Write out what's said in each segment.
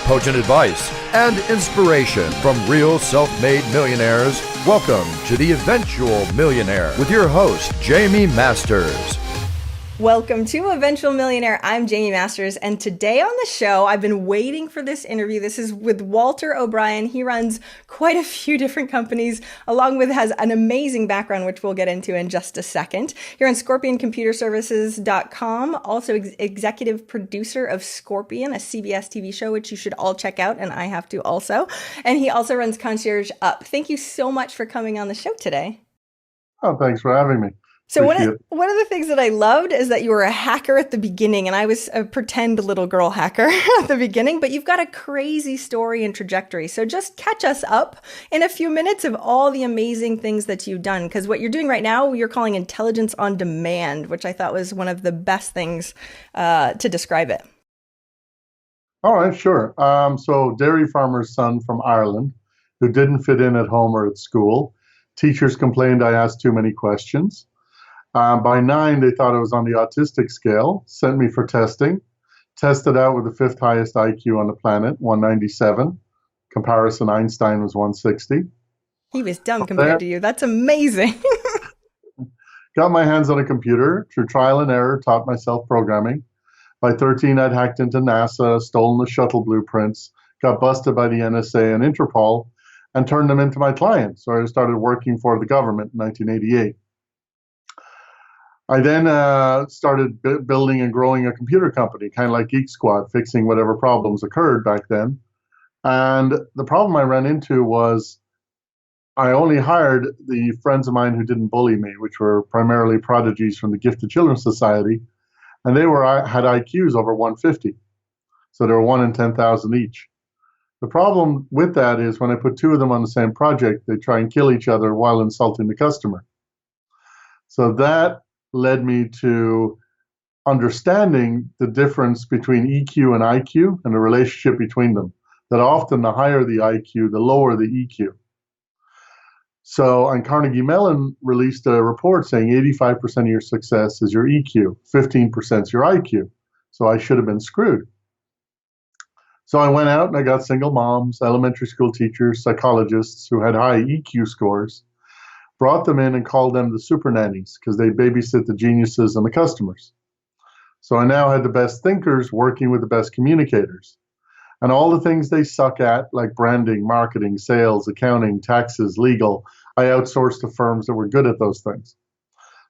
potent advice, and inspiration from real self-made millionaires. Welcome to The Eventual Millionaire with your host, Jaime Masters. Welcome to Eventual Millionaire. I'm Jaime Masters, and today on the show, I've been waiting for this interview. This is with Walter O'Brien. He runs quite a few different companies, along with has an amazing background, which we'll get into in just a second. You're on ScorpionComputerServices.com, also executive producer of Scorpion, a CBS TV show, which you should all check out, and I have to also. And he also runs Concierge Up. Thank you so much for coming on the show today. Oh, thanks for having me. So one of the things that I loved is that you were a hacker at the beginning, and I was a pretend little girl hacker at the beginning, but you've got a crazy story and trajectory. So just catch us up in a few minutes of all the amazing things that you've done, because what you're doing right now, you're calling intelligence on demand, which I thought was one of the best things to describe it. All right, sure. So dairy farmer's son from Ireland who didn't fit in at home or at school. Teachers complained I asked too many questions. By 9, they thought I was on the autistic scale, sent me for testing, tested out with the 5th highest IQ on the planet, 197. Comparison, Einstein was 160. He was dumb compared to you. That's amazing. Got my hands on a computer, through trial and error, taught myself programming. By 13, I'd hacked into NASA, stolen the shuttle blueprints, got busted by the NSA and Interpol, and turned them into my clients. So I started working for the government in 1988. I then started building and growing a computer company, kind of like Geek Squad, fixing whatever problems occurred back then. And the problem I ran into was I only hired the friends of mine who didn't bully me, which were primarily prodigies from the Gifted Children's Society, and they had IQs over 150. So they were 1 in 10,000 each. The problem with that is when I put 2 of them on the same project, they try and kill each other while insulting the customer. So that led me to understanding the difference between EQ and IQ and the relationship between them. That often the higher the IQ, the lower the EQ. So, and Carnegie Mellon released a report saying 85% of your success is your EQ, 15% is your IQ. So I should have been screwed. So I went out and I got single moms, elementary school teachers, psychologists who had high EQ scores, brought them in and called them the super nannies because they babysit the geniuses and the customers. So I now had the best thinkers working with the best communicators. And all the things they suck at, like branding, marketing, sales, accounting, taxes, legal, I outsourced to firms that were good at those things.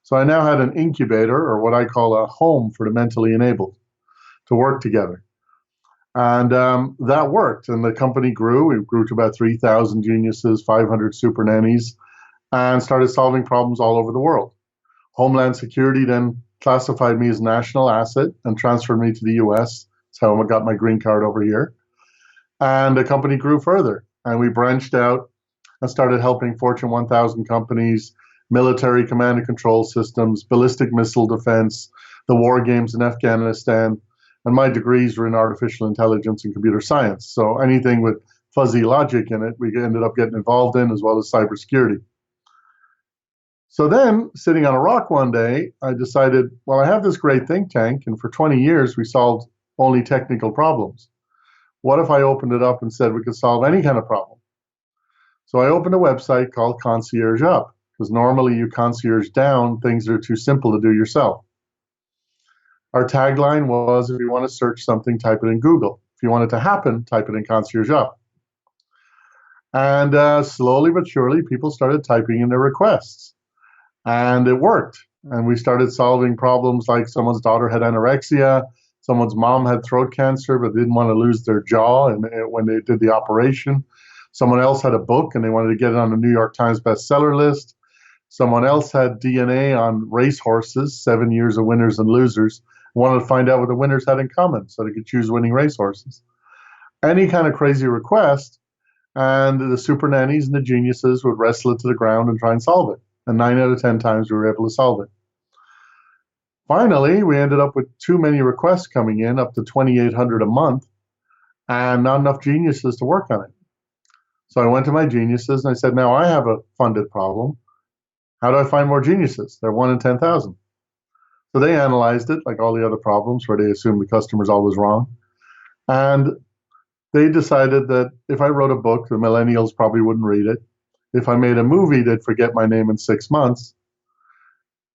So I now had an incubator, or what I call a home for the mentally enabled, to work together. And that worked. And the company grew. We grew to about 3,000 geniuses, 500 super nannies, and started solving problems all over the world. Homeland Security then classified me as a national asset and transferred me to the US. That's how I got my green card over here. And the company grew further. And we branched out and started helping Fortune 1000 companies, military command and control systems, ballistic missile defense, the war games in Afghanistan. And my degrees were in artificial intelligence and computer science. So anything with fuzzy logic in it, we ended up getting involved in, as well as cybersecurity. So then, sitting on a rock one day, I decided, well, I have this great think tank, and for 20 years, we solved only technical problems. What if I opened it up and said we could solve any kind of problem? So I opened a website called Concierge Up, because normally you concierge down things that are too simple to do yourself. Our tagline was, if you want to search something, type it in Google. If you want it to happen, type it in Concierge Up. And slowly but surely, people started typing in their requests. And it worked. And we started solving problems like someone's daughter had anorexia, someone's mom had throat cancer, but didn't want to lose their jaw when they did the operation. Someone else had a book and they wanted to get it on the New York Times bestseller list. Someone else had DNA on racehorses, 7 years of winners and losers, wanted to find out what the winners had in common so they could choose winning racehorses. Any kind of crazy request, and the super nannies and the geniuses would wrestle it to the ground and try and solve it. And 9 out of 10 times we were able to solve it. Finally, we ended up with too many requests coming in, up to 2,800 a month, and not enough geniuses to work on it. So I went to my geniuses and I said, now I have a funded problem. How do I find more geniuses? They're 1 in 10,000. So they analyzed it like all the other problems where they assume the customer's always wrong. And They decided that if I wrote a book, the millennials probably wouldn't read it. If I made a movie, they'd forget my name in 6 months.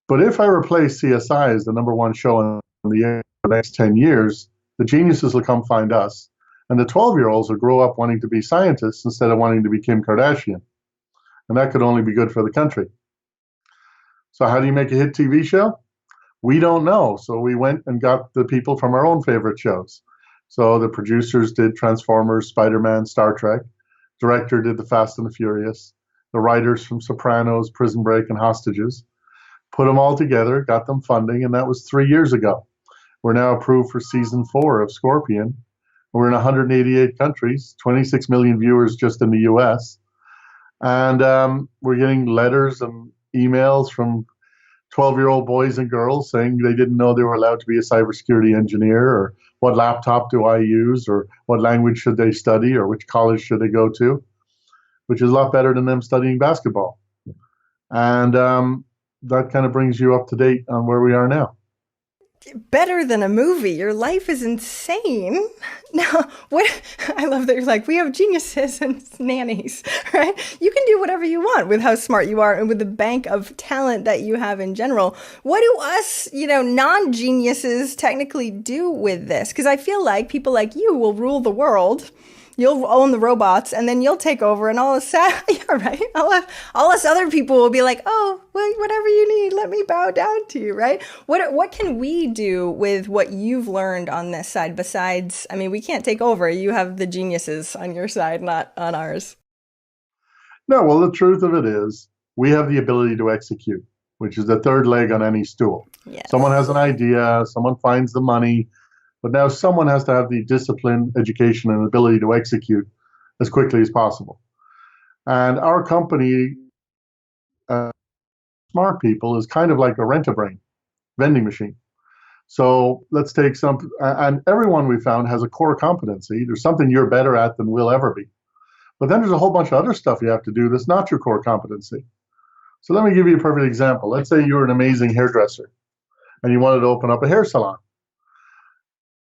But if I replace CSI as the number one show in the next 10 years, the geniuses will come find us. And the 12-year-olds will grow up wanting to be scientists instead of wanting to be Kim Kardashian. And that could only be good for the country. So, how do you make a hit TV show? We don't know. So, we went and got the people from our own favorite shows. So, the producers did Transformers, Spider Man, Star Trek. Director did The Fast and the Furious. The writers from Sopranos, Prison Break, and Hostages. Put them all together, got them funding, and that was 3 years ago. We're now approved for season 4 of Scorpion. We're in 188 countries, 26 million viewers just in the US. And we're getting letters and emails from 12-year-old boys and girls saying they didn't know they were allowed to be a cybersecurity engineer, or what laptop do I use, or what language should they study, or which college should they go to, which is a lot better than them studying basketball. And that kind of brings you up to date on where we are now. Better than a movie. Your life is insane. Now, what I love that you're like, we have geniuses and nannies, right? You can do whatever you want with how smart you are and with the bank of talent that you have in general. What do us, non-geniuses technically do with this? Because I feel like people like you will rule the world. You'll own the robots, and then you'll take over, and all us, yeah, right? All us other people will be like, oh, well, whatever you need, let me bow down to you, right? What can we do with what you've learned on this side besides, I mean, we can't take over. You have the geniuses on your side, not on ours. No, well, the truth of it is we have the ability to execute, which is the third leg on any stool. Yes. Someone has an idea, someone finds the money, but now someone has to have the discipline, education, and ability to execute as quickly as possible. And our company, Smart People, is kind of like a rent-a-brain vending machine. So let's take some, and everyone we found has a core competency. There's something you're better at than we'll ever be. But then there's a whole bunch of other stuff you have to do that's not your core competency. So let me give you a perfect example. Let's say you're an amazing hairdresser and you wanted to open up a hair salon.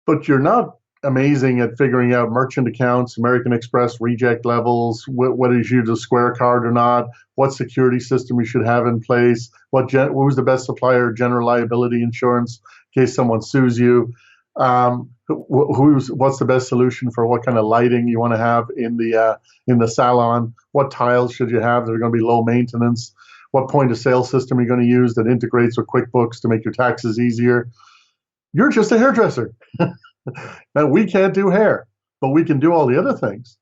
But you're not amazing at figuring out merchant accounts, American Express reject levels, what is used a Square card or not, what security system you should have in place, who's the best supplier of general liability insurance in case someone sues you, what's the best solution for what kind of lighting you want to have in the salon, what tiles should you have that are going to be low maintenance, what point of sale system are you going to use that integrates with QuickBooks to make your taxes easier. You're just a hairdresser. Now, we can't do hair, but we can do all the other things.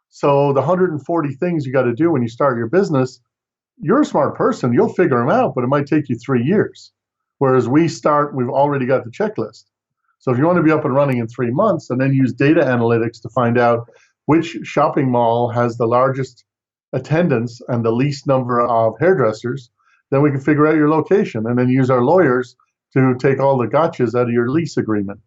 So the 140 things you got to do when you start your business, you're a smart person. You'll figure them out, but it might take you 3 years. Whereas we've already got the checklist. So if you want to be up and running in 3 months and then use data analytics to find out which shopping mall has the largest attendance and the least number of hairdressers, then we can figure out your location and then use our lawyers to take all the gotchas out of your lease agreement.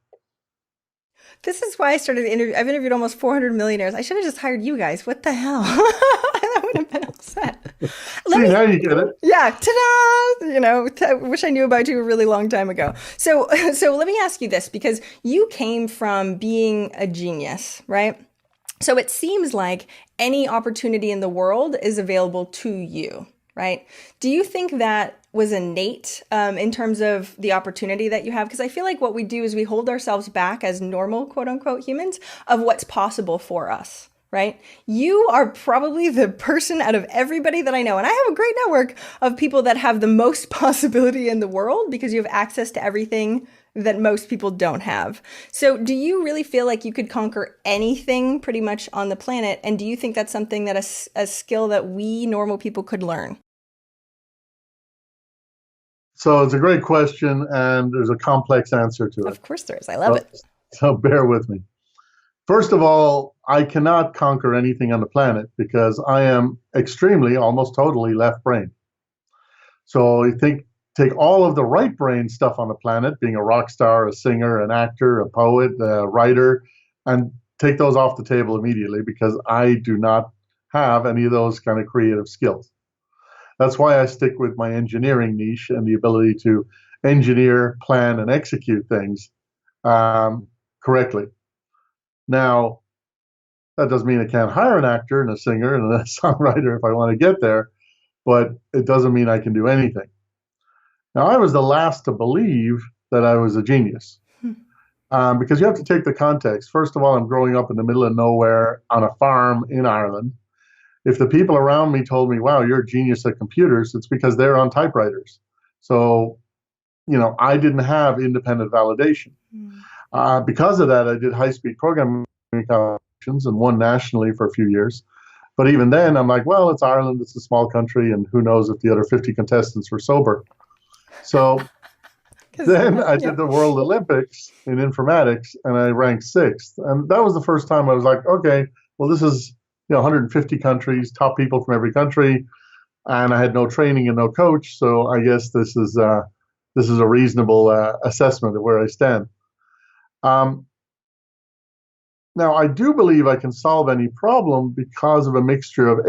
This is why I started the interview. I've interviewed almost 400 millionaires. I should have just hired you guys. What the hell? I would have been upset. Now you get it. Yeah, ta-da! I wish I knew about you a really long time ago. So let me ask you this, because you came from being a genius, right? So it seems like any opportunity in the world is available to you, right? Do you think that was innate in terms of the opportunity that you have? Because I feel like what we do is we hold ourselves back as normal, quote unquote, humans of what's possible for us, right? You are probably the person out of everybody that I know. And I have a great network of people that have the most possibility in the world because you have access to everything that most people don't have. So do you really feel like you could conquer anything pretty much on the planet? And do you think that's something that a skill that we normal people could learn? So it's a great question, and there's a complex answer to it. Of course there is. I love it. So bear with me. First of all, I cannot conquer anything on the planet because I am extremely, almost totally left brain. So you take all of the right brain stuff on the planet, being a rock star, a singer, an actor, a poet, a writer, and take those off the table immediately because I do not have any of those kind of creative skills. That's why I stick with my engineering niche and the ability to engineer, plan, and execute things correctly. Now, That doesn't mean I can't hire an actor and a singer and a songwriter if I want to get there, but it doesn't mean I can do anything. Now, I was the last to believe that I was a genius because you have to take the context. First of all, I'm growing up in the middle of nowhere on a farm in Ireland. If the people around me told me, wow, you're a genius at computers, it's because they're on typewriters. So, I didn't have independent validation. Because of that, I did high-speed programming competitions and won nationally for a few years. But even then, I'm like, well, it's Ireland, it's a small country, and who knows if the other 50 contestants were sober. So then I did the World Olympics in informatics, and I ranked sixth. And that was the first time I was like, okay, well, this is 150 countries, top people from every country, and I had no training and no coach. So I guess this is a reasonable assessment of where I stand. Now, I do believe I can solve any problem because of a mixture of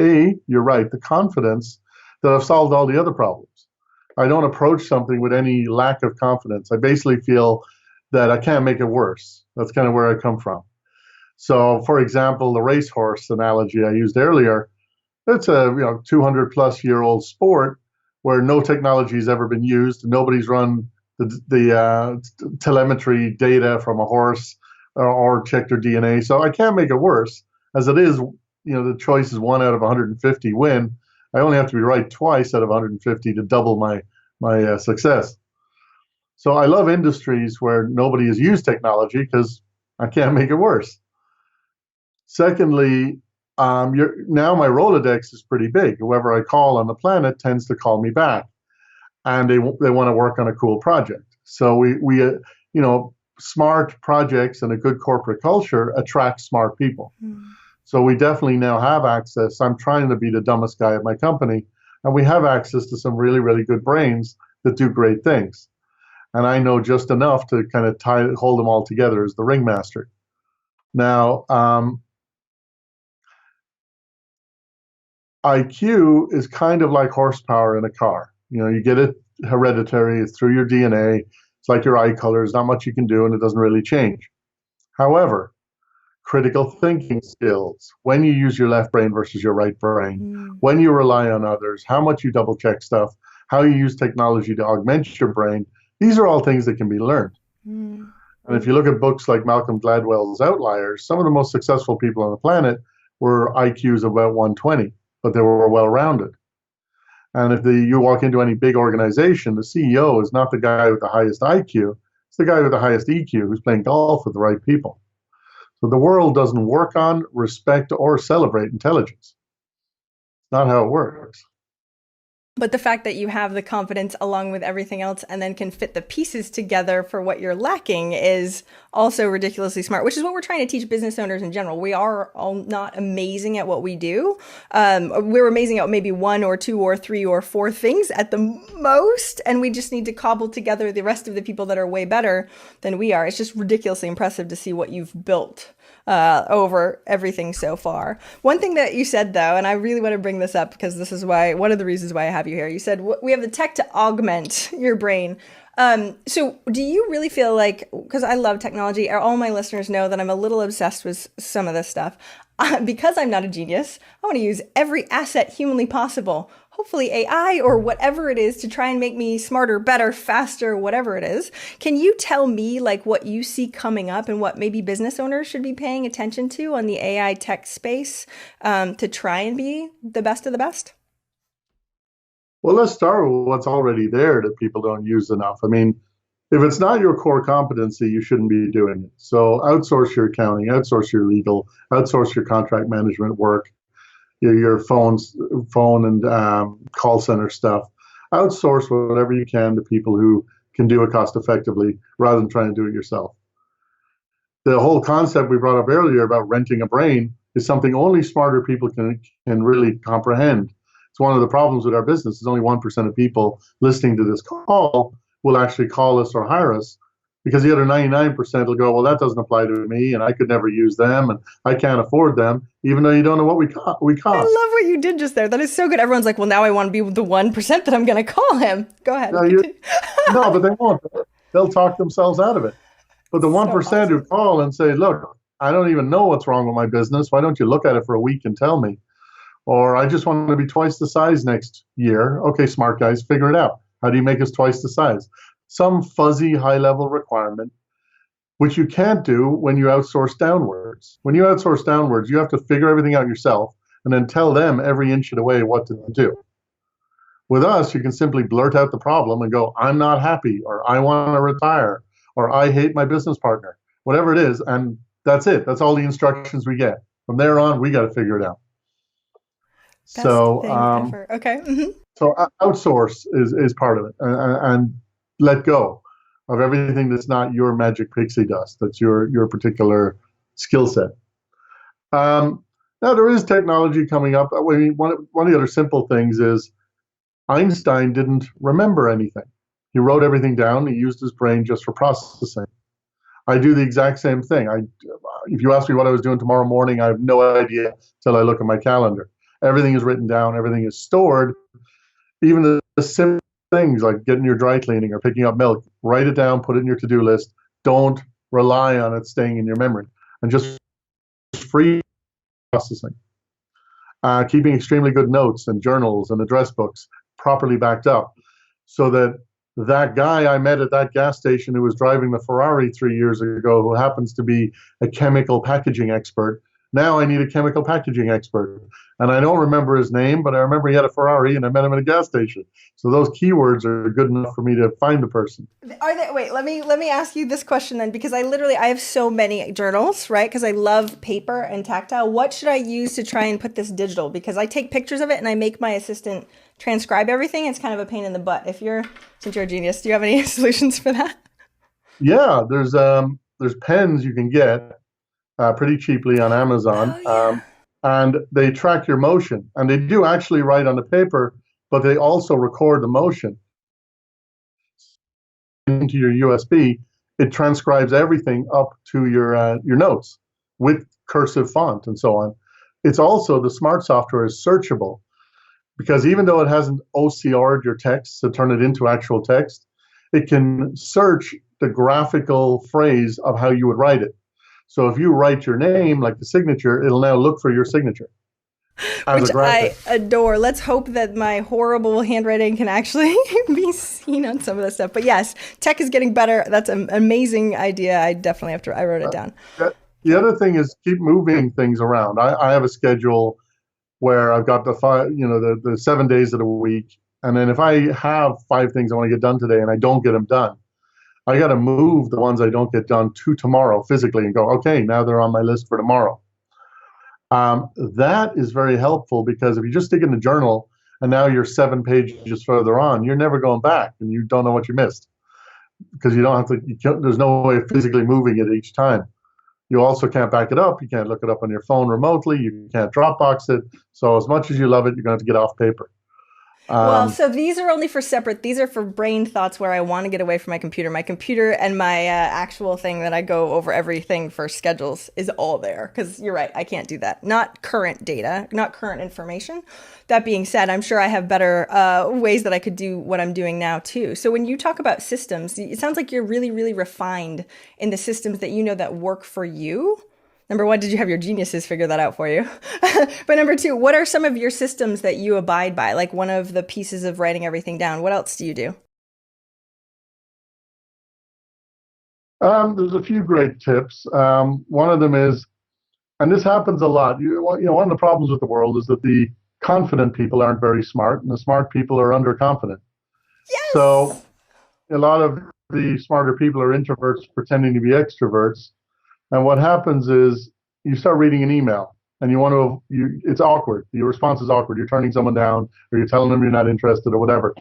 you're right, the confidence that I've solved all the other problems. I don't approach something with any lack of confidence. I basically feel that I can't make it worse. That's kind of where I come from. So, for example, the racehorse analogy I used earlier, it's a 200 plus year old sport where no technology has ever been used. Nobody's run the telemetry data from a horse or checked their DNA. So I can't make it worse. As it is, the choice is 1 out of 150 win. I only have to be right twice out of 150 to double my success. So I love industries where nobody has used technology because I can't make it worse. Secondly, now my Rolodex is pretty big. Whoever I call on the planet tends to call me back, and they want to work on a cool project. So we smart projects and a good corporate culture attract smart people. So we definitely now have access. I'm trying to be the dumbest guy at my company, and we have access to some really, really good brains that do great things. And I know just enough to kind of hold them all together as the ringmaster. Now, IQ is kind of like horsepower in a car. You get it hereditary, it's through your DNA. It's like your eye color. There's not much you can do, and it doesn't really change. However, critical thinking skills, when you use your left brain versus your right brain, when you rely on others, how much you double check stuff, how you use technology to augment your brain, these are all things that can be learned. And if you look at books like Malcolm Gladwell's Outliers, some of the most successful people on the planet were IQs of about 120, but they were well-rounded. And if you walk into any big organization, the CEO is not the guy with the highest IQ, it's the guy with the highest EQ who's playing golf with the right people. So the world doesn't work on, respect, or celebrate intelligence. It's not how it works. But the fact that you have the confidence along with everything else and then can fit the pieces together for what you're lacking is also ridiculously smart, which is what we're trying to teach business owners in general. We are all not amazing at what we do. We're amazing at maybe 1 or 2 or 3 or 4 things at the most. And we just need to cobble together the rest of the people that are way better than we are. It's just ridiculously impressive to see what you've built over everything so far. One thing that you said, though, and I really want to bring this up because this is one of the reasons why I have you here. You said we have the tech to augment your brain. So do you really feel like, because I love technology, all my listeners know that I'm a little obsessed with some of this stuff. Because I'm not a genius, I want to use every asset humanly possible, hopefully AI or whatever it is, to try and make me smarter, better, faster, whatever it is. Can you tell me like what you see coming up and what maybe business owners should be paying attention to on the AI tech space to try and be the best of the best? Well, let's start with what's already there that people don't use enough. I mean, if it's not your core competency, you shouldn't be doing it. So outsource your accounting, outsource your legal, outsource your contract management work, your phone and call center stuff. Outsource whatever you can to people who can do it cost effectively rather than trying to do it yourself. The whole concept we brought up earlier about renting a brain is something only smarter people can really comprehend. It's one of the problems with our business is only 1% of people listening to this call will actually call us or hire us, because the other 99% will go, well, that doesn't apply to me, and I could never use them, and I can't afford them, even though you don't know what we cost. I love what you did just there. That is so good. Everyone's like, well, now I want to be with the 1% that I'm going to call him. Go ahead. No, but they won't. They'll talk themselves out of it. But the 1% who call and say, look, I don't even know what's wrong with my business. Why don't you look at it for a week and tell me? Or I just want to be twice the size next year. Okay, smart guys, figure it out. How do you make us twice the size? Some fuzzy high level requirement, which you can't do when you outsource downwards. When you outsource downwards, you have to figure everything out yourself and then tell them every inch of the way what to do. With us, you can simply blurt out the problem and go, I'm not happy, or I want to retire, or I hate my business partner, whatever it is. And that's it. That's all the instructions we get. From there on, we got to figure it out. Best So, thing ever. Okay. so outsource is part of it, and let go of everything that's not your magic pixie dust. That's your particular skill set. Now there is technology coming up. I mean, one of the other simple things is Einstein didn't remember anything. He wrote everything down. He used his brain just for processing. I do the exact same thing. If you ask me what I was doing tomorrow morning, I have no idea till I look at my calendar. Everything is written down. Everything is stored. Even the simple things like getting your dry cleaning or picking up milk, write it down, put it in your to-do list. Don't rely on it staying in your memory, and just free processing. Keeping extremely good notes and journals and address books properly backed up, so that that guy I met at that gas station who was driving the Ferrari 3 years ago, who happens to be a chemical packaging expert, now I need a chemical packaging expert. And I don't remember his name, but I remember he had a Ferrari and I met him at a gas station. So those keywords are good enough for me to find the person. Are they, wait, let me ask you this question then, because I have so many journals, right? Because I love paper and tactile. What should I use to try and put this digital? Because I take pictures of it and I make my assistant transcribe everything. It's kind of a pain in the butt. Since you're a genius, do you have any solutions for that? Yeah, there's pens you can get pretty cheaply on Amazon. Oh, yeah. And they track your motion. And they do actually write on the paper, but they also record the motion into your USB. It transcribes everything up to your notes with cursive font and so on. It's also, the smart software is searchable, because even though it hasn't OCR'd your text to turn it into actual text, it can search the graphical phrase of how you would write it. So if you write your name, like the signature, it'll now look for your signature as Which a graphic. I adore. Let's hope that my horrible handwriting can actually be seen on some of this stuff. But yes, tech is getting better. That's an amazing idea. I wrote it down. The other thing is keep moving things around. I have a schedule where I've got the 7 days of the week. And then if I have 5 things I want to get done today and I don't get them done, I got to move the ones I don't get done to tomorrow physically and go, okay, now they're on my list for tomorrow. That is very helpful, because if you just stick in the journal and now you're 7 pages further on, you're never going back and you don't know what you missed, because there's no way of physically moving it each time. You also can't back it up. You can't look it up on your phone remotely. You can't Dropbox it. So as much as you love it, you're going to have to get off paper. Well, so these are only for separate. These are for brain thoughts where I want to get away from my computer. My computer and my actual thing that I go over everything for schedules is all there. Because you're right, I can't do that. Not current data, not current information. That being said, I'm sure I have better ways that I could do what I'm doing now too. So when you talk about systems, it sounds like you're really, really refined in the systems that you know that work for you. Number one, did you have your geniuses figure that out for you? But number two, what are some of your systems that you abide by? Like one of the pieces of writing everything down. What else do you do? There's a few great tips. One of them is, and this happens a lot. One of the problems with the world is that the confident people aren't very smart, and the smart people are underconfident. Yes. So a lot of the smarter people are introverts pretending to be extroverts. And what happens is you start reading an email and it's awkward. Your response is awkward. You're turning someone down, or you're telling them you're not interested or whatever.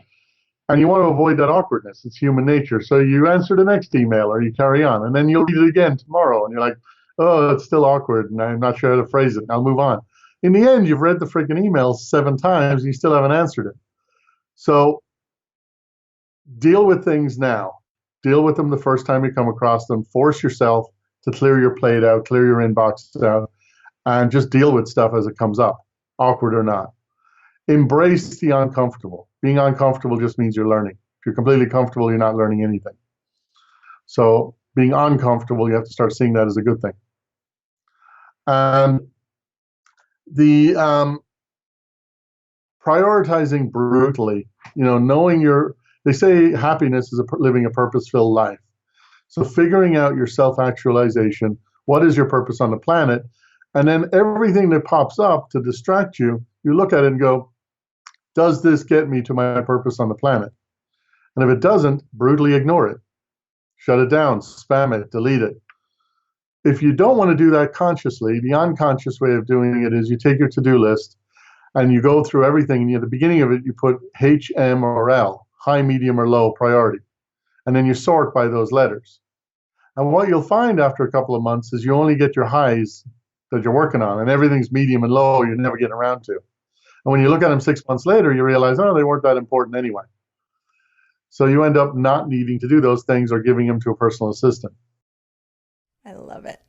And you want to avoid that awkwardness. It's human nature. So you answer the next email or you carry on, and then you'll read it again tomorrow. And you're like, oh, it's still awkward and I'm not sure how to phrase it. And I'll move on. In the end, you've read the freaking email 7 times and you still haven't answered it. So deal with things now. Deal with them the first time you come across them. Force yourself to clear your plate out, clear your inbox out, and just deal with stuff as it comes up, awkward or not. Embrace the uncomfortable. Being uncomfortable just means you're learning. If you're completely comfortable, you're not learning anything. So being uncomfortable, you have to start seeing that as a good thing. And the prioritizing brutally, knowing they say happiness is living a purpose-filled life. So figuring out your self-actualization, what is your purpose on the planet, and then everything that pops up to distract you, you look at it and go, does this get me to my purpose on the planet? And if it doesn't, brutally ignore it. Shut it down, spam it, delete it. If you don't want to do that consciously, the unconscious way of doing it is you take your to-do list and you go through everything, and at the beginning of it, you put H, M, or L, high, medium, or low priority. And then you sort by those letters. And what you'll find after a couple of months is you only get your highs that you're working on, and everything's medium and low you're never getting around to. And when you look at them 6 months later, you realize, oh, they weren't that important anyway. So you end up not needing to do those things or giving them to a personal assistant. I love it.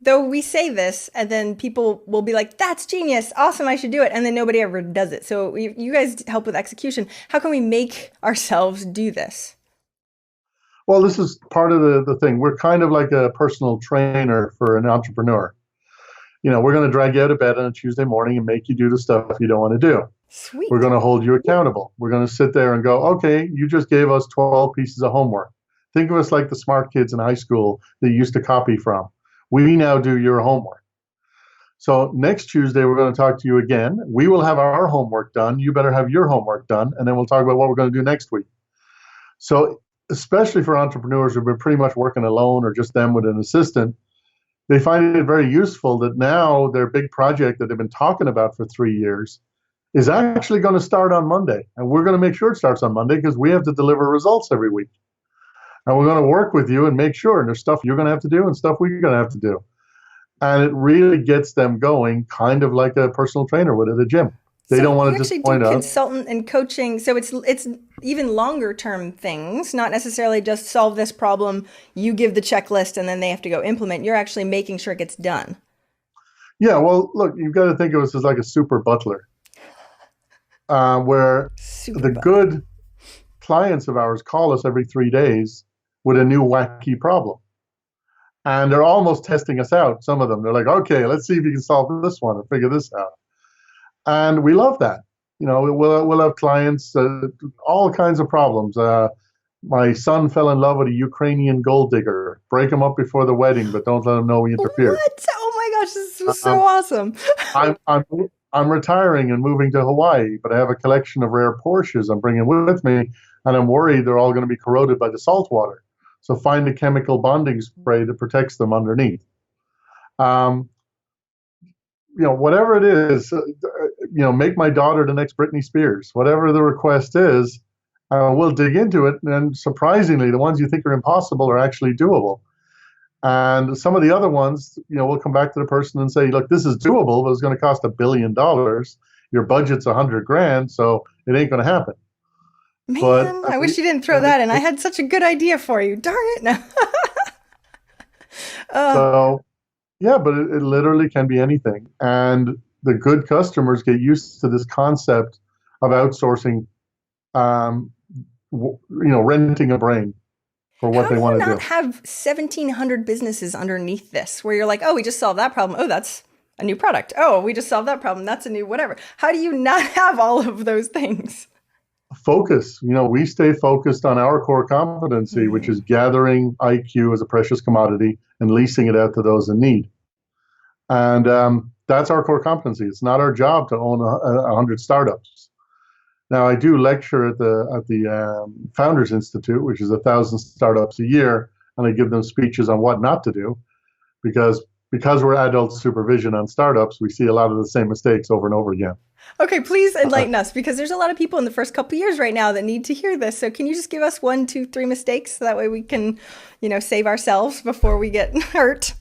Though we say this, and then people will be like, that's genius, awesome, I should do it. And then nobody ever does it. So you guys help with execution. How can we make ourselves do this? Well, this is part of the thing. We're kind of like a personal trainer for an entrepreneur. We're going to drag you out of bed on a Tuesday morning and make you do the stuff you don't want to do. Sweet. We're going to hold you accountable. We're going to sit there and go, okay, you just gave us 12 pieces of homework. Think of us like the smart kids in high school that you used to copy from. We now do your homework. So next Tuesday, we're going to talk to you again. We will have our homework done. You better have your homework done. And then we'll talk about what we're going to do next week. So especially for entrepreneurs who've been pretty much working alone or just them with an assistant, they find it very useful that now their big project that they've been talking about for 3 years is actually going to start on Monday. And we're going to make sure it starts on Monday because we have to deliver results every week. And we're going to work with you and make sure. And there's stuff you're going to have to do and stuff we're going to have to do. And it really gets them going, kind of like a personal trainer would at a gym. They don't want to disappoint us. Consultant and coaching. So it's even longer term things, not necessarily just solve this problem. You give the checklist and then they have to go implement. You're actually making sure it gets done. Yeah, well, look, you've got to think of us as like a super butler, where good clients of ours call us every 3 days with a new wacky problem. And they're almost testing us out. Some of them, they're like, okay, let's see if you can solve this one or figure this out. And we love that. We'll have clients, all kinds of problems. My son fell in love with a Ukrainian gold digger. Break him up before the wedding, but don't let him know we interfered. What? Oh my gosh, this is so awesome. I'm retiring and moving to Hawaii, but I have a collection of rare Porsches I'm bringing with me, and I'm worried they're all going to be corroded by the salt water. So find a chemical bonding spray that protects them underneath. Whatever it is, make my daughter the next Britney Spears. Whatever the request is, we'll dig into it. And surprisingly, the ones you think are impossible are actually doable. And some of the other ones, we'll come back to the person and say, look, this is doable, but it's going to cost $1 billion. Your budget's $100,000, so it ain't going to happen. Man, but I wish you didn't throw that in. I had such a good idea for you. Darn it. No. So, yeah, but it literally can be anything. And the good customers get used to this concept of outsourcing, renting a brain for what they want to do. How do you not have 1,700 businesses underneath this where you're like, oh, we just solved that problem. Oh, that's a new product. Oh, we just solved that problem. That's a new whatever. How do you not have all of those things? Focus. We stay focused on our core competency, which is gathering IQ as a precious commodity and leasing it out to those in need. And that's our core competency. It's not our job to own 100 startups. Now, I do lecture at the Founders Institute, which is 1,000 startups a year, and I give them speeches on what not to do, because we're adult supervision on startups, we see a lot of the same mistakes over and over again. Okay, please enlighten us, because there's a lot of people in the first couple of years right now that need to hear this. So can you just give us 1, 2, 3 mistakes so that way we can, save ourselves before we get hurt?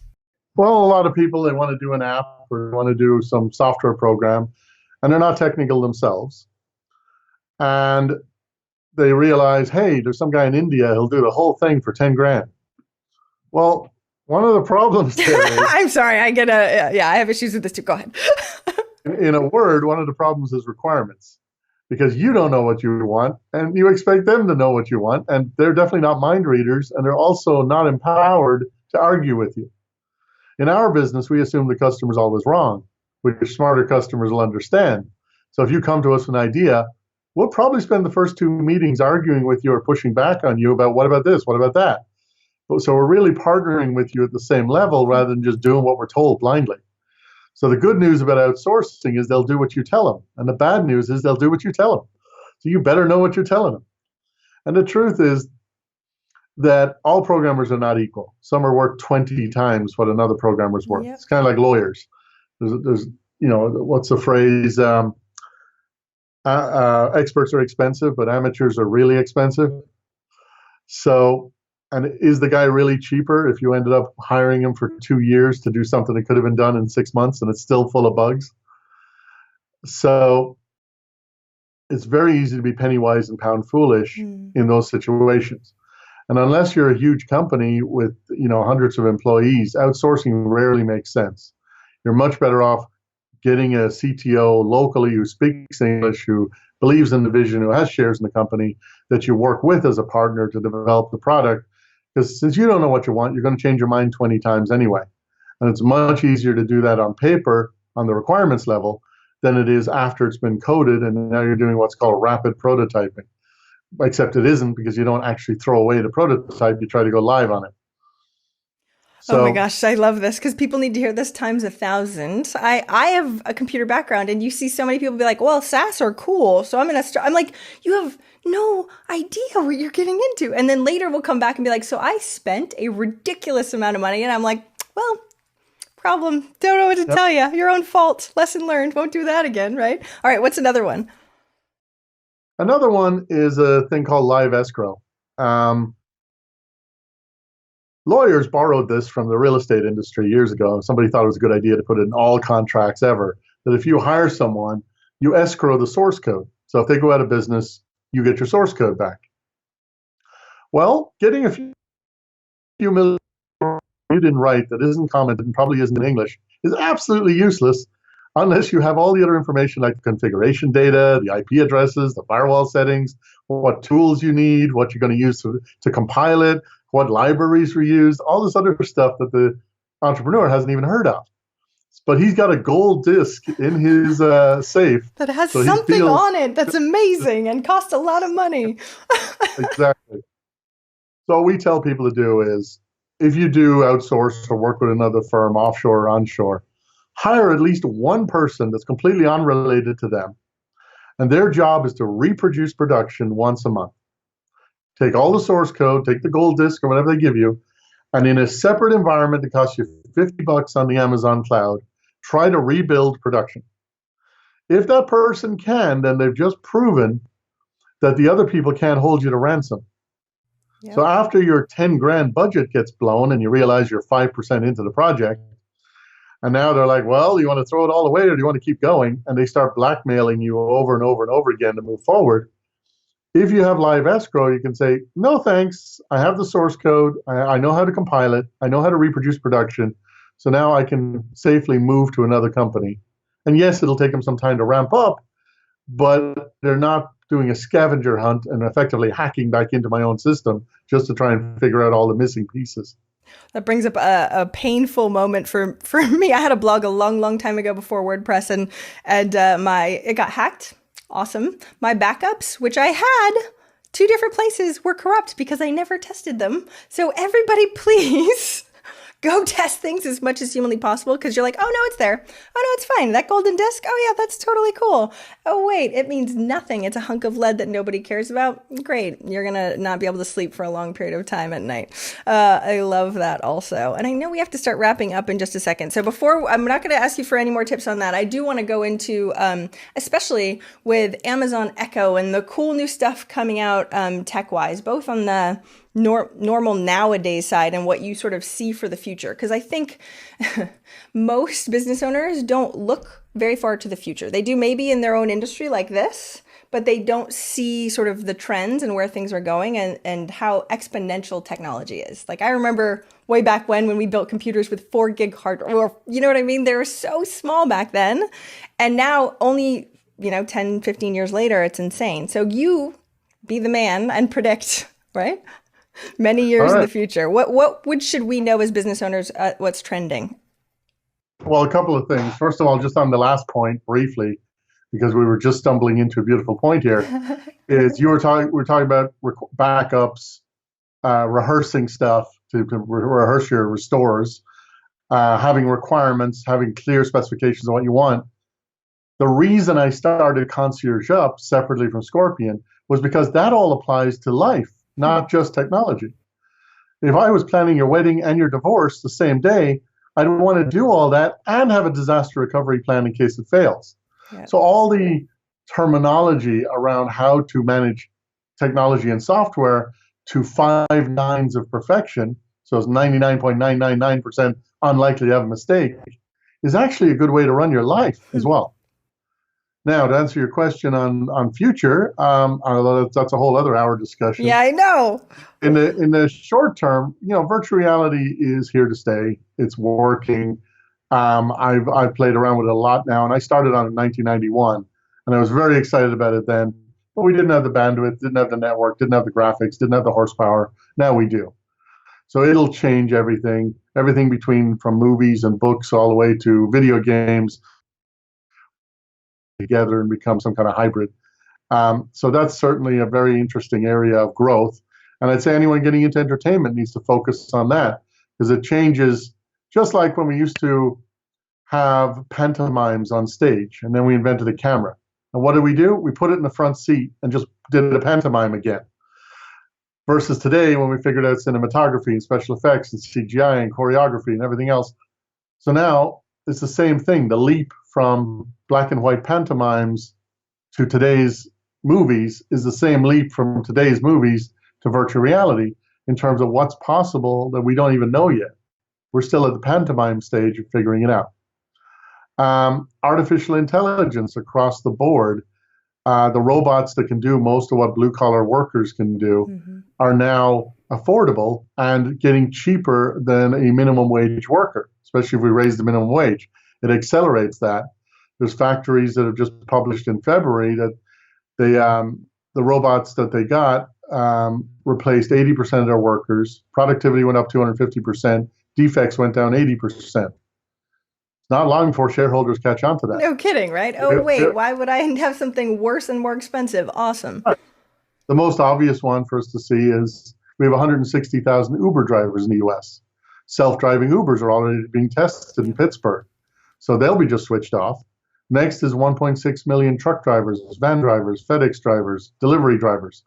Well, a lot of people, they want to do an app or want to do some software program, and they're not technical themselves. And they realize, hey, there's some guy in India, he'll do the whole thing for 10 grand. Well, one of the problems there is, I'm sorry, I have issues with this too. Go ahead. In a word, one of the problems is requirements, because you don't know what you want and you expect them to know what you want, and they're definitely not mind readers, and they're also not empowered to argue with you. In our business, we assume the customer's always wrong, which smarter customers will understand. So if you come to us with an idea, we'll probably spend the first two meetings arguing with you or pushing back on you about what about this, what about that. So we're really partnering with you at the same level rather than just doing what we're told blindly. So the good news about outsourcing is they'll do what you tell them. And the bad news is they'll do what you tell them. So you better know what you're telling them. And the truth is that all programmers are not equal. Some are worth 20 times what another programmer's worth. Yep. It's kind of like lawyers. There's what's the phrase? Experts are expensive, but amateurs are really expensive. So, and is the guy really cheaper if you ended up hiring him for 2 years to do something that could have been done in 6 months and it's still full of bugs? So it's very easy to be penny wise and pound foolish in those situations. And unless you're a huge company with hundreds of employees, outsourcing rarely makes sense. You're much better off getting a CTO locally who speaks English, who believes in the vision, who has shares in the company that you work with as a partner to develop the product. Because since you don't know what you want, you're going to change your mind 20 times anyway. And it's much easier to do that on paper on the requirements level than it is after it's been coded and now you're doing what's called rapid prototyping. Except it isn't, because you don't actually throw away the prototype, you try to go live on it. So, oh my gosh, I love this because people need to hear this times 1,000. I have a computer background and you see so many people be like, well, SaaS are cool. So I'm going to start. I'm like, you have no idea what you're getting into. And then later we'll come back and be like, so I spent a ridiculous amount of money. And I'm like, well, problem. Don't know what to tell you. Your own fault. Lesson learned. Won't do that again, right? All right, what's another one? Another one is a thing called live escrow. Lawyers borrowed this from the real estate industry years ago. Somebody thought it was a good idea to put it in all contracts ever, that if you hire someone, you escrow the source code. So if they go out of business, you get your source code back. Well, getting a few million you didn't write that isn't commented and probably isn't in English is absolutely useless unless you have all the other information like the configuration data, the IP addresses, the firewall settings, what tools you need, what you're going to use to compile it, what libraries were used, all this other stuff that the entrepreneur hasn't even heard of. But he's got a gold disc in his safe. That has something on it that's amazing and costs a lot of money. Exactly. So what we tell people to do is, if you do outsource or work with another firm, offshore or onshore, hire at least one person that's completely unrelated to them. And their job is to reproduce production once a month. Take all the source code, take the gold disk or whatever they give you, and in a separate environment that costs you $50 on the Amazon cloud, try to rebuild production. If that person can, then they've just proven that the other people can't hold you to ransom. Yep. So after your 10 grand budget gets blown and you realize you're 5% into the project, and now they're like, well, you want to throw it all away or do you want to keep going? And they start blackmailing you over and over and over again to move forward. If you have live escrow, you can say, no, thanks. I have the source code. I know how to compile it. I know how to reproduce production. So now I can safely move to another company. And yes, it'll take them some time to ramp up, but they're not doing a scavenger hunt and effectively hacking back into my own system just to try and figure out all the missing pieces. That brings up a painful moment for me. I had a blog a long time ago before WordPress, and it got hacked. Awesome. My backups, which I had 2 different places, were corrupt because I never tested them. So everybody, please go test things as much as humanly possible, because you're like, oh no, it's there. Oh no, it's fine. That golden disc. Oh yeah, that's totally cool. Oh wait, it means nothing. It's a hunk of lead that nobody cares about. Great. You're going to not be able to sleep for a long period of time at night. I love that also. And I know we have to start wrapping up in just a second. So before, I'm not going to ask you for any more tips on that. I do want to go into, especially with Amazon Echo and the cool new stuff coming out tech-wise, both on the normal nowadays side and what you sort of see for the future. Because I think most business owners don't look very far to the future. They do maybe in their own industry like this, but they don't see sort of the trends and where things are going and how exponential technology is. Like I remember way back when we built computers with 4 gig hardware, or you know what I mean? They were so small back then. And now only, 10, 15 years later, it's insane. So you be the man and predict, right? Many years in the future. What should we know as business owners? What's trending Well, a couple of things. First of all, just on the last point, briefly, because we were just stumbling into a beautiful point here, is we were talking about backups, rehearsing stuff to rehearse your restores, having requirements, having clear specifications of what you want. The reason I started Concierge Up separately from Scorpion was because that all applies to life, not just technology. If I was planning your wedding and your divorce the same day, I'd want to do all that and have a disaster recovery plan in case it fails. Yeah. So all the terminology around how to manage technology and software to 5 nines of perfection, so it's 99.999% unlikely to have a mistake, is actually a good way to run your life as well. Now, to answer your question on future, although that's a whole other hour discussion. Yeah, I know. In the short term, virtual reality is here to stay. It's working. I've played around with it a lot now, and I started on it in 1991, and I was very excited about it then. But we didn't have the bandwidth, didn't have the network, didn't have the graphics, didn't have the horsepower. Now we do. So it'll change everything between from movies and books all the way to video games together and become some kind of hybrid. So that's certainly a very interesting area of growth. And I'd say anyone getting into entertainment needs to focus on that because it changes, just like when we used to have pantomimes on stage and then we invented a camera. And what did? We put it in the front seat and just did a pantomime again. Versus today when we figured out cinematography and special effects and CGI and choreography and everything else. So now it's the same thing. The leap from black and white pantomimes to today's movies is the same leap from today's movies to virtual reality in terms of what's possible that we don't even know yet. We're still at the pantomime stage of figuring it out. Artificial intelligence across the board, the robots that can do most of what blue-collar workers can do are now affordable and getting cheaper than a minimum wage worker, especially if we raise the minimum wage. It accelerates that. There's factories that have just published in February that the robots that they got replaced 80% of their workers. Productivity went up 250%. Defects went down 80%. It's not long before shareholders catch on to that. No kidding, right? Oh, wait, why would I have something worse and more expensive? Awesome. The most obvious one for us to see is we have 160,000 Uber drivers in the U.S. Self-driving Ubers are already being tested in Pittsburgh. So they'll be just switched off. Next is 1.6 million truck drivers, van drivers, FedEx drivers, delivery drivers.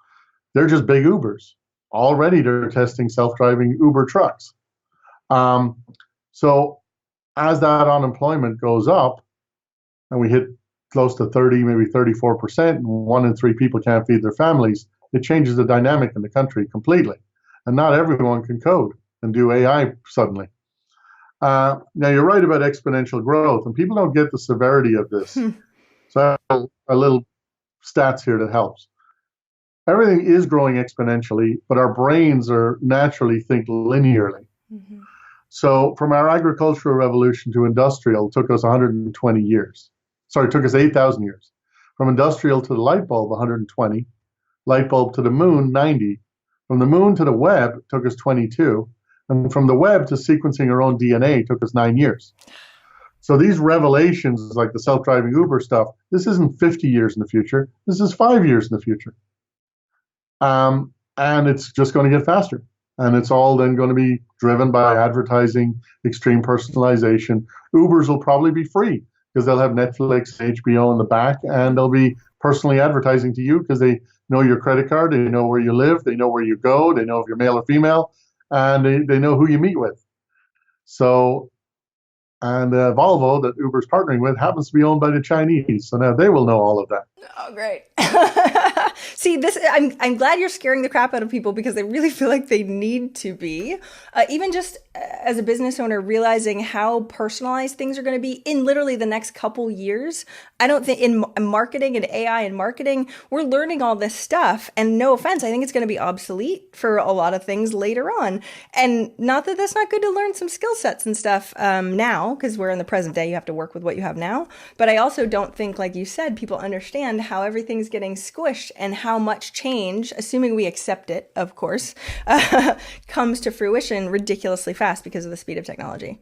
They're just big Ubers. Already they're testing self-driving Uber trucks. So as that unemployment goes up and we hit close to 30, maybe 34%, and 1 in 3 people can't feed their families, it changes the dynamic in the country completely. And not everyone can code and do AI suddenly. Now, you're right about exponential growth, and people don't get the severity of this. So I have a little stats here that helps. Everything is growing exponentially, but our brains are naturally think linearly. So from our agricultural revolution to industrial, it took us 120 years. Sorry, it took us 8,000 years. From industrial to the light bulb, 120. Light bulb to the moon, 90. From the moon to the web, it took us 22. And from the web to sequencing our own DNA took us 9 years. So these revelations, like the self-driving Uber stuff, this isn't 50 years in the future. This is 5 years in the future. And it's just going to get faster. And it's all then going to be driven by advertising, extreme personalization. Ubers will probably be free because they'll have Netflix, HBO in the back, and they'll be personally advertising to you because they know your credit card, they know where you live, they know where you go, they know if you're male or female, and they know who you meet with. So, and Volvo that Uber's partnering with happens to be owned by the Chinese, so now they will know all of that. Oh, great. See, I'm glad you're scaring the crap out of people because I really feel like they need to be. Even just as a business owner, realizing how personalized things are going to be in literally the next couple years. I don't think in marketing and AI and marketing, we're learning all this stuff. And no offense, I think it's going to be obsolete for a lot of things later on. And not that that's not good to learn some skill sets and stuff now, because we're in the present day, you have to work with what you have now. But I also don't think, like you said, people understand how everything's getting squished and how much change, assuming we accept it, of course, comes to fruition ridiculously fast because of the speed of technology.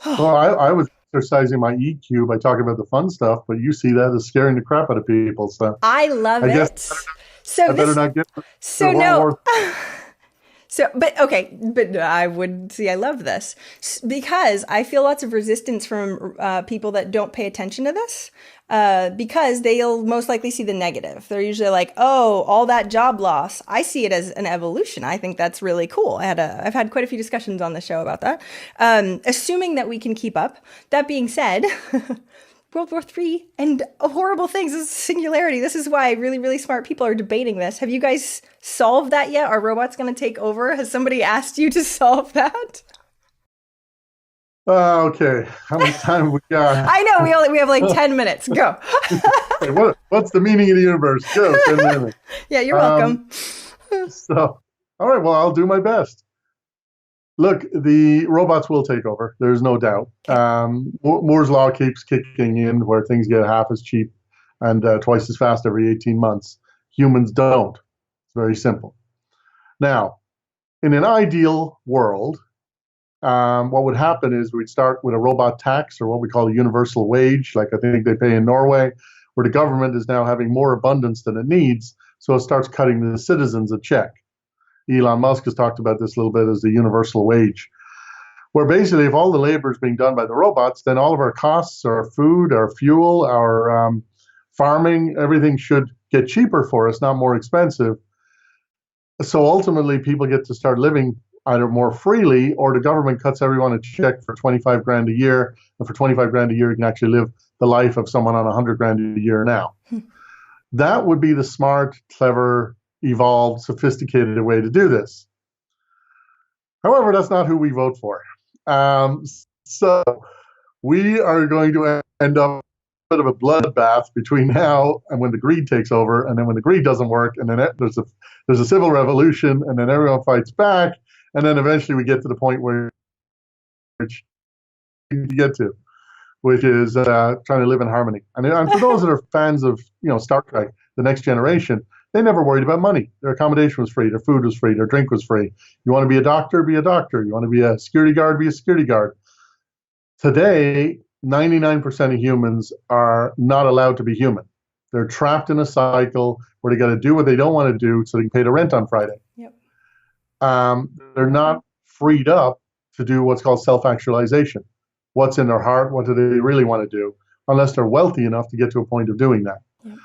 Well, I would exercising my EQ by talking about the fun stuff, but you see that as scaring the crap out of people. So I love I guess it. So I better this, not get to so World no. War. So, but okay, but I would see, I love this because I feel lots of resistance from people that don't pay attention to this because they'll most likely see the negative. They're usually like, oh, all that job loss. I see it as an evolution. I think that's really cool. I've had quite a few discussions on the show about that. Assuming that we can keep up. That being said, World War III and horrible things. This is singularity. This is why really, really smart people are debating this. Have you guys solved that yet? Are robots going to take over? Has somebody asked you to solve that? Okay, how much time have we got? I know we have like 10 minutes. Go. Hey, what's the meaning of the universe? Go, 10 minutes. Yeah, you're Um, welcome. so, all right, well, I'll do my best. Look, the robots will take over. There's no doubt. Moore's law keeps kicking in where things get half as cheap and twice as fast every 18 months. Humans don't. It's very simple. Now, in an ideal world, what would happen is we'd start with a robot tax or what we call a universal wage, like I think they pay in Norway, where the government is now having more abundance than it needs, so it starts cutting the citizens a check. Elon Musk has talked about this a little bit as the universal wage, where basically if all the labor is being done by the robots, then all of our costs, our food, our fuel, our farming, everything should get cheaper for us, not more expensive. So ultimately, people get to start living either more freely or the government cuts everyone a check for 25 grand a year. And for 25 grand a year, you can actually live the life of someone on 100 grand a year now. That would be the smart, clever, evolved, sophisticated way to do this. However, that's not who we vote for. So we are going to end up a bit of a bloodbath between now and when the greed takes over, and then when the greed doesn't work, and then there's a civil revolution, and then everyone fights back, and then eventually we get to the point where which you get to, which is trying to live in harmony. And for those that are fans of Star Trek, The Next Generation, they never worried about money. Their accommodation was free, their food was free, their drink was free. You want to be a doctor, be a doctor. You want to be a security guard, be a security guard. Today, 99% of humans are not allowed to be human. They're trapped in a cycle where they got to do what they don't want to do so they can pay the rent on Friday. Yep. They're not freed up to do what's called self-actualization. What's in their heart? What do they really want to do? Unless they're wealthy enough to get to a point of doing that. Yep.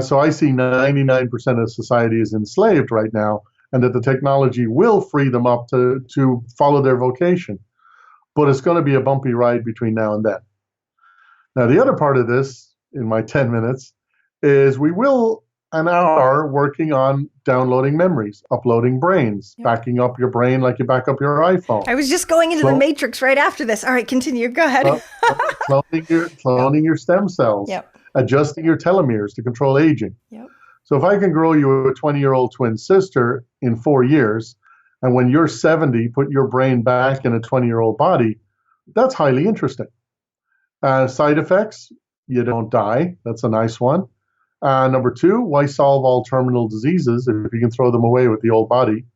So I see 99% of society is enslaved right now, and that the technology will free them up to follow their vocation. But it's going to be a bumpy ride between now and then. Now, the other part of this, in my 10 minutes, is we will and are working on downloading memories, uploading brains, backing up your brain like you back up your iPhone. I was just going into the matrix right after this. All right, continue. Go ahead. Cloning your stem cells. Yep. Adjusting your telomeres to control aging. Yep. So if I can grow you a 20-year-old twin sister in 4 years, and when you're 70, put your brain back in a 20-year-old body, that's highly interesting. Side effects, you don't die. That's a nice one. Number 2, why solve all terminal diseases if you can throw them away with the old body?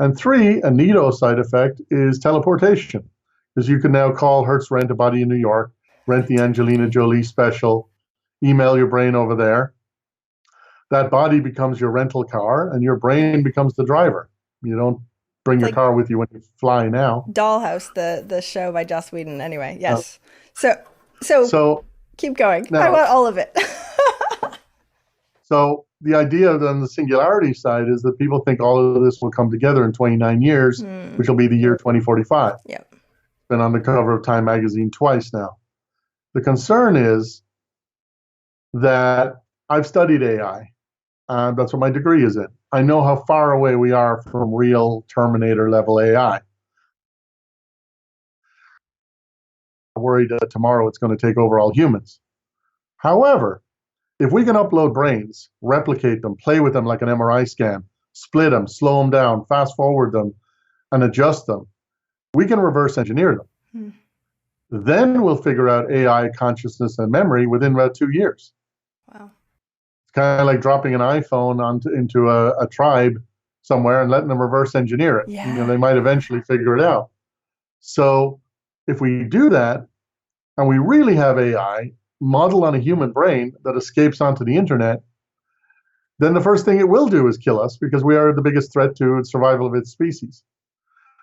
And 3, a neato side effect is teleportation, because you can now call Hertz Rent a Body in New York, rent the Angelina Jolie special, email your brain over there. That body becomes your rental car, and your brain becomes the driver. You don't bring your car with you when you fly now. Dollhouse, the show by Joss Whedon. Anyway, yes. So keep going. Now, I want all of it. So the idea on the singularity side is that people think all of this will come together in 29 years, which will be the year 2045. Yep. Been on the cover of Time magazine twice now. The concern is that I've studied AI. That's what my degree is in. I know how far away we are from real Terminator level AI. I'm worried that tomorrow it's going to take over all humans. However, if we can upload brains, replicate them, play with them like an MRI scan, split them, slow them down, fast forward them, and adjust them, we can reverse engineer them. Then we'll figure out AI, consciousness, and memory within about 2 years. Wow. It's kind of like dropping an iPhone into a tribe somewhere and letting them reverse engineer it. Yeah. They might eventually figure it out. So if we do that, and we really have AI modeled on a human brain that escapes onto the internet, then the first thing it will do is kill us because we are the biggest threat to the survival of its species.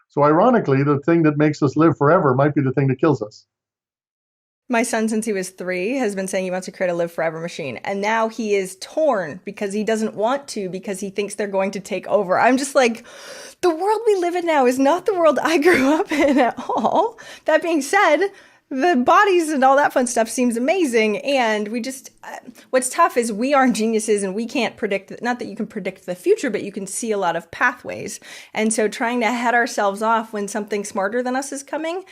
So ironically, the thing that makes us live forever might be the thing that kills us. My son, since he was 3, has been saying he wants to create a live forever machine. And now he is torn because he doesn't want to, because he thinks they're going to take over. I'm just like, the world we live in now is not the world I grew up in at all. That being said, the bodies and all that fun stuff seems amazing. And we just, what's tough is we aren't geniuses and we can't predict, not that you can predict the future, but you can see a lot of pathways. And so trying to head ourselves off when something smarter than us is coming,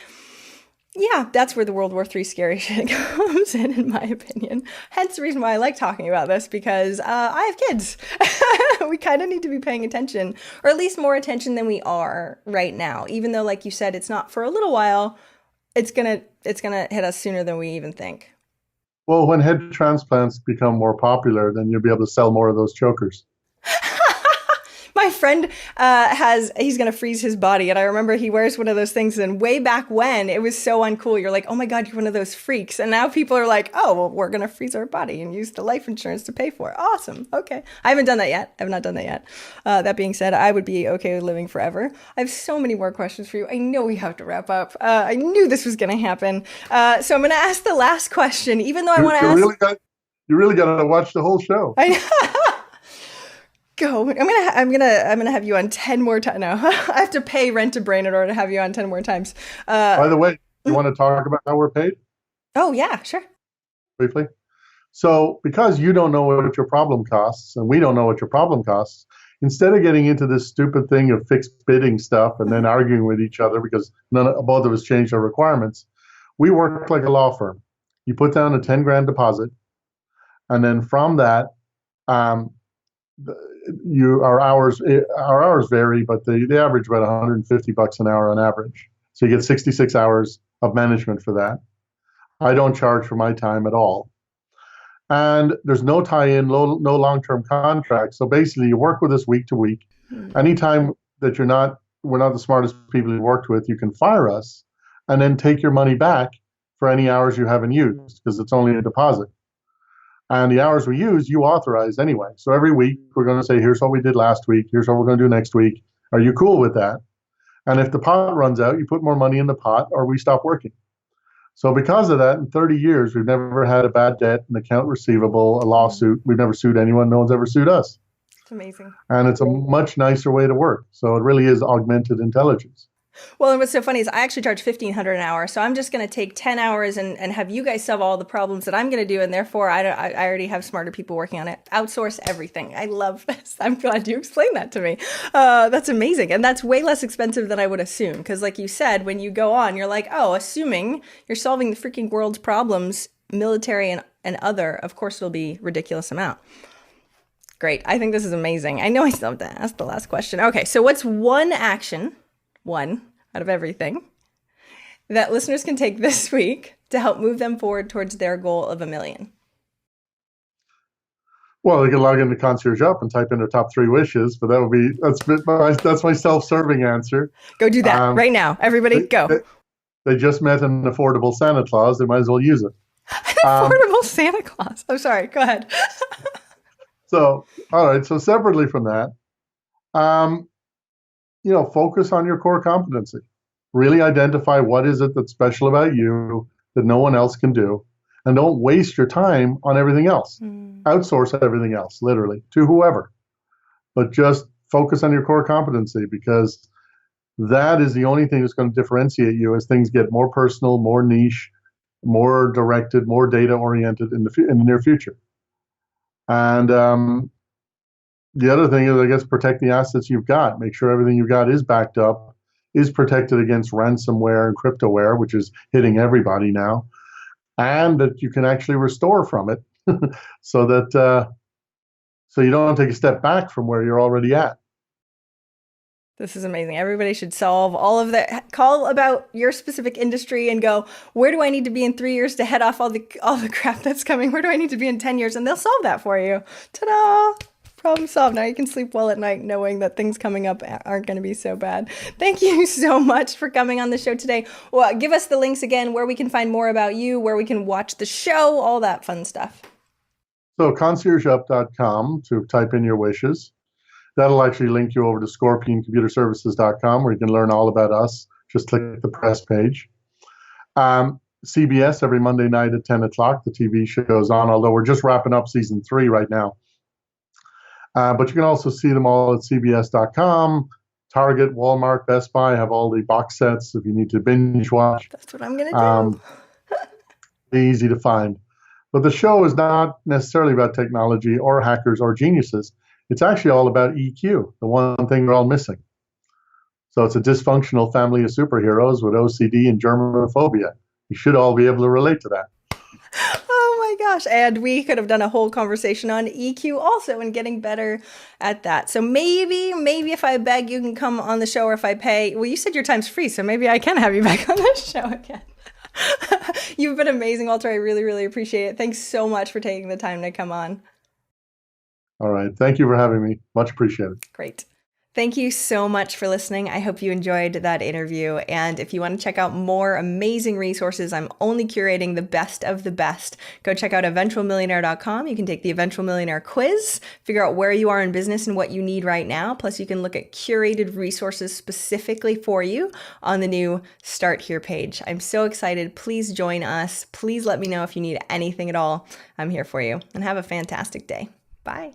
yeah, that's where the World War III scary shit comes in my opinion. Hence the reason why I like talking about this, because I have kids. We kind of need to be paying attention, or at least more attention than we are right now. Even though, like you said, it's not for a little while, it's gonna hit us sooner than we even think. Well, when head transplants become more popular, then you'll be able to sell more of those chokers. My friend he's going to freeze his body. And I remember he wears one of those things. And way back when, it was so uncool. You're like, oh my God, you're one of those freaks. And now people are like, oh, well, we're going to freeze our body and use the life insurance to pay for it. Awesome. Okay. I haven't done that yet. I've not done that yet. That being said, I would be okay with living forever. I have so many more questions for you. I know we have to wrap up. I knew this was going to happen. So I'm going to ask the last question, even though I want to ask. You really got to watch the whole show. I know. Go. I'm gonna have you on 10 more times. No, I have to pay Rent a Brain in order to have you on 10 more times. By the way, you want to talk about how we're paid? Oh yeah, sure. Briefly. So because you don't know what your problem costs and we don't know what your problem costs, instead of getting into this stupid thing of fixed bidding stuff and then arguing with each other because both of us changed our requirements, we work like a law firm. You put down a 10 grand deposit, and then from that, our hours vary, but they average about $150 an hour on average. So you get 66 hours of management for that. I don't charge for my time at all. And there's no tie-in, no long-term contract. So basically you work with us week to week. Anytime that we're not the smartest people you've worked with, you can fire us and then take your money back for any hours you haven't used, because it's only a deposit. And the hours we use, you authorize anyway. So every week, we're going to say, here's what we did last week. Here's what we're going to do next week. Are you cool with that? And if the pot runs out, you put more money in the pot or we stop working. So because of that, in 30 years, we've never had a bad debt, an account receivable, a lawsuit. We've never sued anyone. No one's ever sued us. It's amazing. And it's a much nicer way to work. So it really is augmented intelligence. Well, and what's so funny is I actually charge $1,500 an hour. So I'm just going to take 10 hours and have you guys solve all the problems that I'm going to do. And therefore, I already have smarter people working on it. Outsource everything. I love this. I'm glad you explained that to me. That's amazing. And that's way less expensive than I would assume. Because like you said, when you go on, you're like, oh, assuming you're solving the freaking world's problems, military and other, of course, it'll be ridiculous amount. Great. I think this is amazing. I know I still have to ask the last question. Okay. So what's one action, one out of everything, that listeners can take this week to help move them forward towards their goal of 1 million? Well, they can log into Concierge Up and type in their top 3 wishes, but that's my self-serving answer. Go do that right now. Everybody, go. They just met an affordable Santa Claus. They might as well use it. An affordable Santa Claus. I'm sorry. Go ahead. So, all right. So separately from that, focus on your core competency. Really identify what is it that's special about you that no one else can do. And don't waste your time on everything else. Outsource everything else, literally, to whoever. But just focus on your core competency, because that is the only thing that's going to differentiate you as things get more personal, more niche, more directed, more data-oriented in the near future. And the other thing is, I guess, protect the assets you've got. Make sure everything you've got is backed up, is protected against ransomware and cryptoware, which is hitting everybody now, and that you can actually restore from it so you don't take a step back from where you're already at. This is amazing. Everybody should solve all of that. Call about your specific industry and go, where do I need to be in 3 years to head off all the crap that's coming? Where do I need to be in 10 years? And they'll solve that for you. Ta-da! problem solved. Now you can sleep well at night knowing that things coming up aren't going to be so bad. Thank you so much for coming on the show today. Well, give us the links again where we can find more about you, where we can watch the show, all that fun stuff. So conciergeup.com to type in your wishes. That'll actually link you over to scorpioncomputerservices.com where you can learn all about us. Just click the press page. CBS every Monday night at 10 o'clock. The TV show's on, although we're just wrapping up season 3 right now. But you can also see them all at cbs.com. Target, Walmart, Best Buy have all the box sets if you need to binge watch. That's what I'm going to do. Easy to find. But the show is not necessarily about technology or hackers or geniuses. It's actually all about EQ, the one thing we're all missing. So it's a dysfunctional family of superheroes with OCD and germophobia. You should all be able to relate to that. Oh my gosh. And we could have done a whole conversation on EQ also and getting better at that. So maybe if I beg, you can come on the show, or if I pay. Well, you said your time's free, so maybe I can have you back on the show again. You've been amazing, Walter. I really, really appreciate it. Thanks so much for taking the time to come on. All right. Thank you for having me. Much appreciated. Great. Thank you so much for listening. I hope you enjoyed that interview. And if you want to check out more amazing resources, I'm only curating the best of the best. Go check out eventualmillionaire.com. You can take the Eventual Millionaire quiz, figure out where you are in business and what you need right now. Plus, you can look at curated resources specifically for you on the new Start Here page. I'm so excited. Please join us. Please let me know if you need anything at all. I'm here for you. And have a fantastic day. Bye.